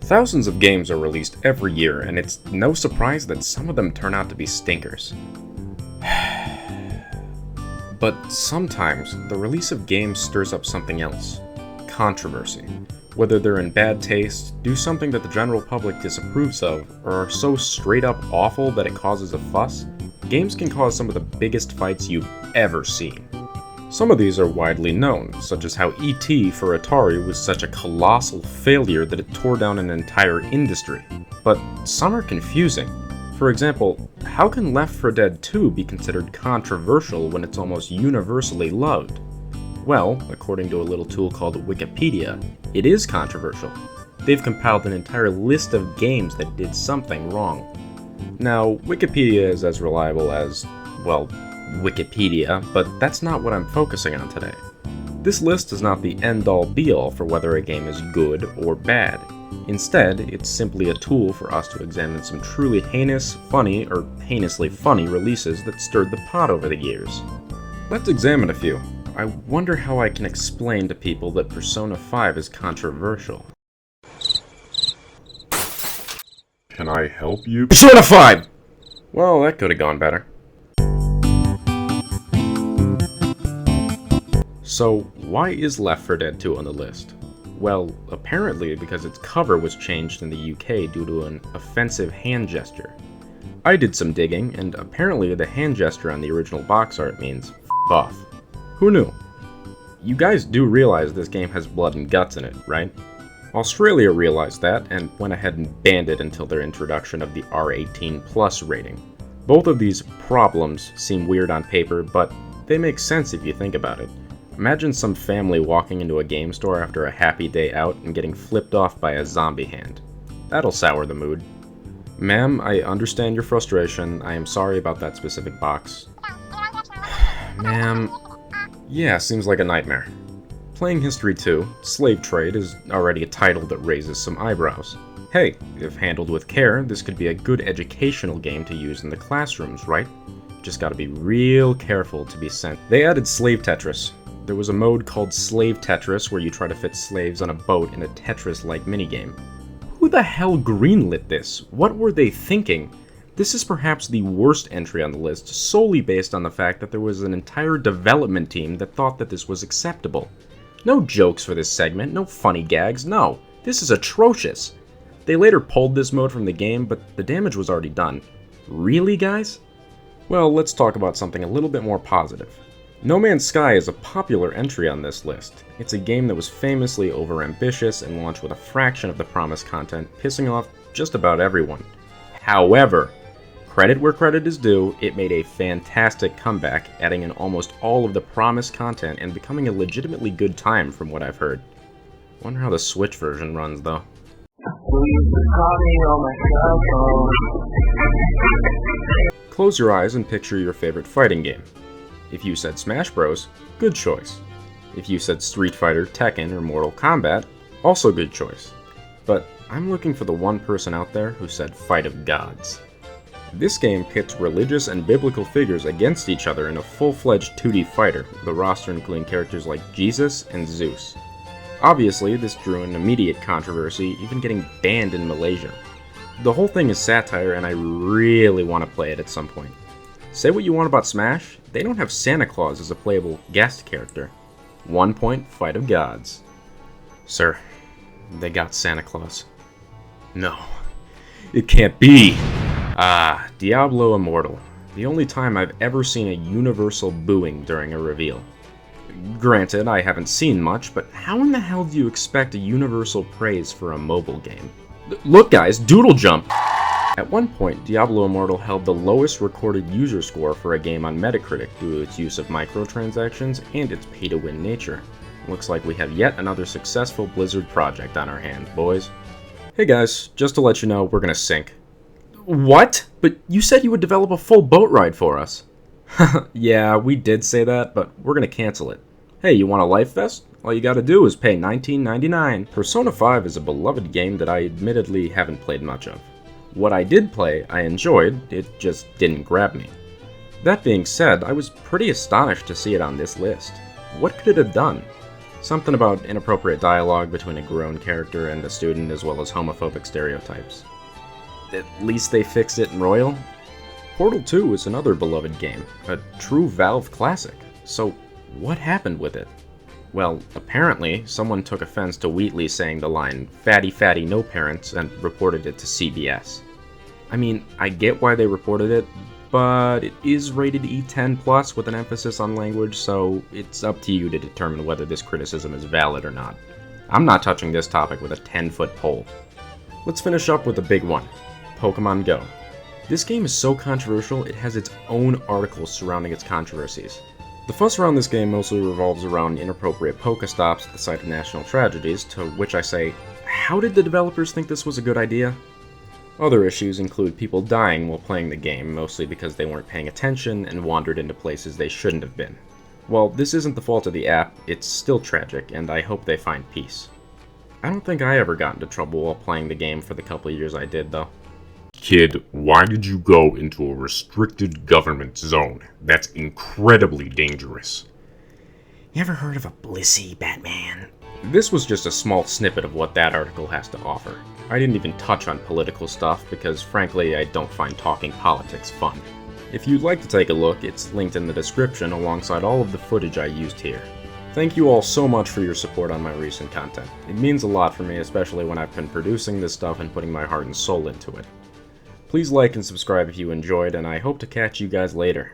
Thousands of games are released every year, and it's no surprise that some of them turn out to be stinkers. But sometimes, the release of games stirs up something else. Controversy. Whether they're in bad taste, do something that the general public disapproves of, or are so straight up awful that it causes a fuss, games can cause some of the biggest fights you've ever seen. Some of these are widely known, such as how E.T. for Atari was such a colossal failure that it tore down an entire industry. But some are confusing. For example, how can Left 4 Dead 2 be considered controversial when it's almost universally loved? Well, according to a little tool called Wikipedia, it is controversial. They've compiled an entire list of games that did something wrong. Now, Wikipedia is as reliable as, well, Wikipedia, but that's not what I'm focusing on today. This list is not the end-all be-all for whether a game is good or bad. Instead, it's simply a tool for us to examine some truly heinous, funny, or heinously funny releases that stirred the pot over the years. Let's examine a few. I wonder how I can explain to people that Persona 5 is controversial. Can I help you? Persona 5! Well, that could have gone better. So, why is Left 4 Dead 2 on the list? Well, apparently because its cover was changed in the UK due to an offensive hand gesture. I did some digging, and apparently the hand gesture on the original box art means F off. Who knew? You guys do realize this game has blood and guts in it, right? Australia realized that, and went ahead and banned it until their introduction of the R18+ rating. Both of these problems seem weird on paper, but they make sense if you think about it. Imagine some family walking into a game store after a happy day out and getting flipped off by a zombie hand. That'll sour the mood. Ma'am, I understand your frustration. I am sorry about that specific box. Ma'am, yeah, seems like a nightmare. Playing History 2, Slave Trade, is already a title that raises some eyebrows. Hey, if handled with care, this could be a good educational game to use in the classrooms, right? Just gotta be real careful to be sent. They added Slave Tetris. There was a mode called Slave Tetris where you try to fit slaves on a boat in a Tetris-like minigame. Who the hell greenlit this? What were they thinking? This is perhaps the worst entry on the list, solely based on the fact that there was an entire development team that thought that this was acceptable. No jokes for this segment, no funny gags, no. This is atrocious. They later pulled this mode from the game, but the damage was already done. Really, guys? Well, let's talk about something a little bit more positive. No Man's Sky is a popular entry on this list. It's a game that was famously overambitious and launched with a fraction of the promised content, pissing off just about everyone. However, credit where credit is due, it made a fantastic comeback, adding in almost all of the promised content and becoming a legitimately good time from what I've heard. Wonder how the Switch version runs, though. Close your eyes and picture your favorite fighting game. If you said Smash Bros, good choice. If you said Street Fighter, Tekken, or Mortal Kombat, also good choice. But I'm looking for the one person out there who said Fight of Gods. This game pits religious and biblical figures against each other in a full-fledged 2D fighter, with a roster including characters like Jesus and Zeus. Obviously, this drew an immediate controversy, even getting banned in Malaysia. The whole thing is satire, and I really want to play it at some point. Say what you want about Smash, they don't have Santa Claus as a playable guest character. 1 point, Fight of Gods. Sir, they got Santa Claus. No, it can't be! Diablo Immortal. The only time I've ever seen a universal booing during a reveal. Granted, I haven't seen much, but how in the hell do you expect a universal praise for a mobile game? Look guys, doodle jump! At one point, Diablo Immortal held the lowest recorded user score for a game on Metacritic due to its use of microtransactions and its pay-to-win nature. Looks like we have yet another successful Blizzard project on our hands, boys. Hey guys, just to let you know, we're gonna sink. What? But you said you would develop a full boat ride for us. Yeah, we did say that, but we're gonna cancel it. Hey, you want a life vest? All you gotta do is pay $19.99. Persona 5 is a beloved game that I admittedly haven't played much of. What I did play, I enjoyed, it just didn't grab me. That being said, I was pretty astonished to see it on this list. What could it have done? Something about inappropriate dialogue between a grown character and a student, as well as homophobic stereotypes. At least they fixed it in Royal. Portal 2 is another beloved game, a true Valve classic. So what happened with it? Well, apparently, someone took offense to Wheatley saying the line, "fatty fatty no parents," and reported it to CBS. I mean, I get why they reported it, but it is rated E10+ with an emphasis on language, so it's up to you to determine whether this criticism is valid or not. I'm not touching this topic with a 10-foot pole. Let's finish up with the big one, Pokemon Go. This game is so controversial, it has its own articles surrounding its controversies. The fuss around this game mostly revolves around inappropriate Pokestops at the site of national tragedies, to which I say, how did the developers think this was a good idea? Other issues include people dying while playing the game, mostly because they weren't paying attention and wandered into places they shouldn't have been. While this isn't the fault of the app, it's still tragic, and I hope they find peace. I don't think I ever got into trouble while playing the game for the couple years I did, though. Kid, why did you go into a restricted government zone? That's incredibly dangerous. You ever heard of a Blissey, Batman? This was just a small snippet of what that article has to offer. I didn't even touch on political stuff because, frankly, I don't find talking politics fun. If you'd like to take a look, it's linked in the description alongside all of the footage I used here. Thank you all so much for your support on my recent content. It means a lot for me, especially when I've been producing this stuff and putting my heart and soul into it. Please like and subscribe if you enjoyed, and I hope to catch you guys later.